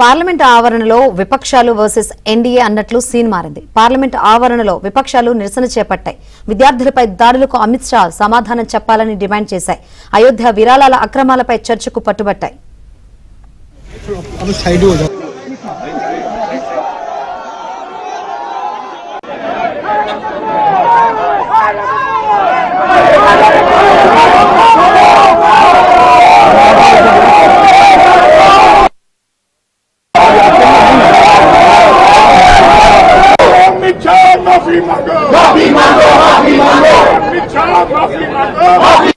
Parliament ఆవరణలో విపక్షాలు versus NDA అన్నట్లు సీన్ మారింది. పార్లమెంట్ ఆవరణలో విపక్షాలు నిరసన చేపట్టాయి. విద్యార్థులపై దాడులకు అమిత్ షా సమాధానం చెప్పాలని డిమాండ్ చేశాయి. అయోధ్య విరాళాల అక్రమాలపై చర్చకు పట్టుబట్టాయి. माफी मांगो, माफी मांगो, माफी मांगो, माफी मांगो,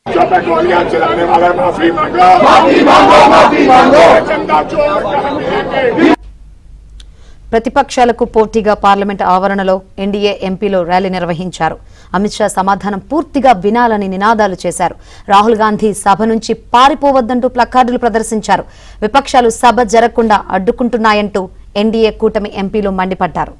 जो पे गोलियां चलाने वाले माफी मांगो, माफी मांगो, माफी मांगो, चंदा चोर कहानी। ప్రతిపక్షాలకు పోటీగా పార్లమెంట్ ఆవరణలో ఎన్డీఏ ఎంపీలు ర్యాలీ నిర్వహించారు. అమిత్ షా సమాధానం పూర్తిగా వినాలని నినాదాలు చేశారు. రాహుల్ గాంధీ సభ నుంచి పారిపోవద్దంటూ ప్లకార్డులు ప్రదర్శించారు. విపక్షాలు సభ జరగకుండా అడ్డుకుంటున్నాయంటూ ఎన్డీఏ కూటమి ఎంపీలు మండిపడ్డారు.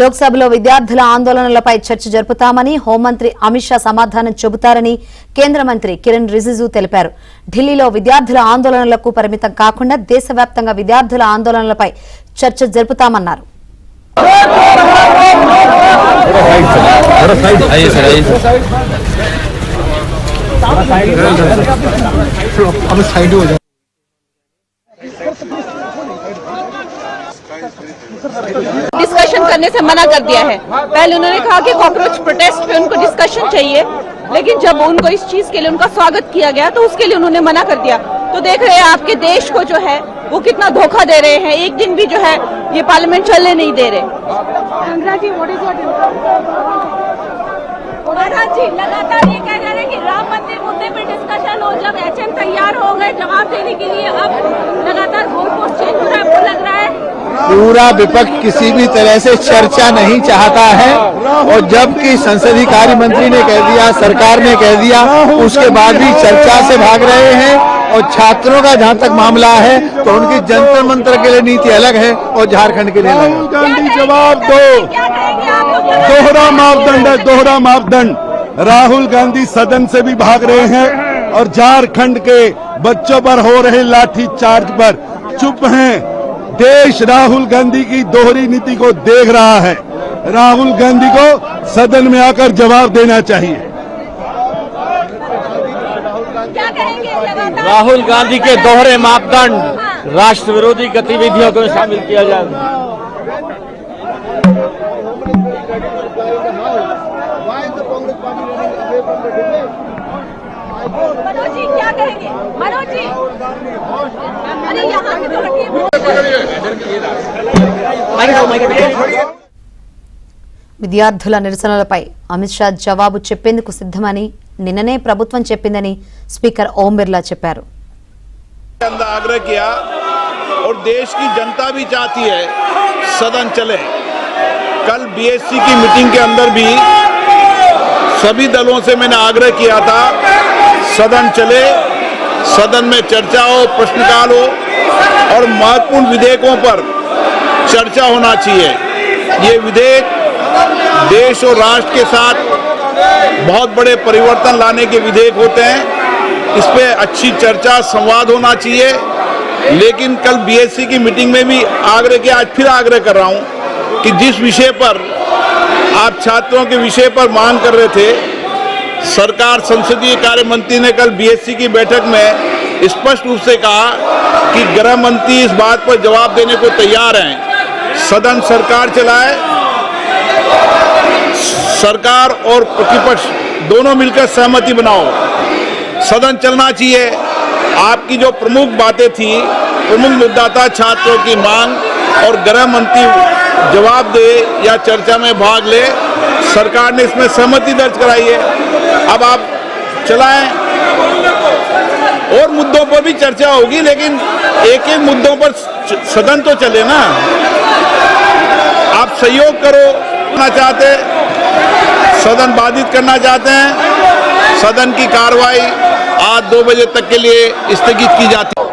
లోక్సభలో విద్యార్థుల ఆందోళనలపై చర్చ జరుపుతామని హోంమంత్రి అమిత్ షా సమాధానం చెబుతారని కేంద్ర మంత్రి కిరణ్ రిజిజు తెలిపారు. ఢిల్లీలో విద్యార్థుల ఆందోళనలకు పరిమితం కాకుండా దేశవ్యాప్తంగా విద్యార్థుల ఆందోళనలపై చర్చ జరుపుతామన్నారు. डिस्कशन करने से मना कर दिया है। पहले उन्होंने कहा कि कॉकरोच प्रोटेस्ट पे उनको डिस्कशन चाहिए, लेकिन जब उनको इस चीज के लिए उनका स्वागत किया गया तो उसके लिए उन्होंने मना कर दिया। तो देख रहे हैं आपके देश को जो है वो कितना धोखा दे रहे हैं। एक दिन भी जो है ये पार्लियामेंट चलने नहीं दे रहे। जी लगातार ये कह रहे हैं कि राम मंदिर मुद्दे पे डिस्कशन हो, जब एचएम तैयार हो गए जवाब देने के लिए, अब लगातार गोल पोस्ट चेंज हो रहा है। आपको लग रहा है पूरा विपक्ष किसी भी तरह से चर्चा नहीं चाहता है, और जबकि संसदीय कार्य मंत्री ने कह दिया, सरकार ने कह दिया, उसके बाद भी चर्चा से भाग रहे हैं। और छात्रों का जहां तक मामला है तो उनकी जंतर मंतर के लिए नीति अलग है और झारखंड के लिए अलग है। गांधी जवाब दो, दोहरा मापदंड है, दोहरा मापदंड। राहुल गांधी सदन से भी भाग रहे हैं और झारखंड के बच्चों पर हो रहे लाठी चार्ज पर चुप हैं। देश राहुल गांधी की दोहरी नीति को देख रहा है। राहुल गांधी को सदन में आकर जवाब देना चाहिए। राहुल गांधी के दोहरे मापदंड, राष्ट्र विरोधी गतिविधियों को शामिल किया जाए। मनोज जी क्या कहेंगे? मनोज जी, अरे यहाँ से तो हटिए। విద్యార్థుల నిరసనలపై అమిత్ షా జవాబు చెప్పేందుకు సిద్ధమని నిన్ననే ప్రభుత్వం చెప్పిందని స్పీకర్ ఓం బిర్లా చెప్పారు. आग्रह किया और देश की जनता भी चाहती है सदन चले। कल बीएससी की मीटिंग के अंदर भी सभी दलों से मैंने आग्रह किया था सदन चले, सदन में चर्चा हो, प्रश्नकाल हो और महत्वपूर्ण विधेयकों पर चर्चा होना चाहिए। ये विधेयक देश और राष्ट्र के साथ बहुत बड़े परिवर्तन लाने के विधेयक होते हैं। इस पे अच्छी चर्चा, संवाद होना चाहिए। लेकिन कल बीएससी की मीटिंग में भी आग्रह किया, आज फिर आग्रह कर रहा हूं कि जिस विषय पर आप छात्रों के विषय पर मांग कर रहे थे, सरकार संसदीय कार्य मंत्री ने कल बीएससी की बैठक में स्पष्ट रूप से कहा कि गृह मंत्री इस बात पर जवाब देने को तैयार हैं। सदन सरकार चलाए, सरकार और प्रतिपक्ष दोनों मिलकर सहमति बनाओ, सदन चलना चाहिए। आपकी जो प्रमुख बातें थी, प्रमुख मुद्दा था छात्रों की मांग, और गृह मंत्री जवाब दे या चर्चा में भाग ले। सरकार ने इसमें सहमति दर्ज कराई है, अब आप चलाएं। और मुद्दों पर भी चर्चा होगी, लेकिन एक एक मुद्दों पर सदन तो चले ना। आप सहयोग करो ना चाहते, सदन बाधित करना चाहते हैं, सदन की कार्रवाई आज 2 बजे तक के लिए स्थगित की जाती है।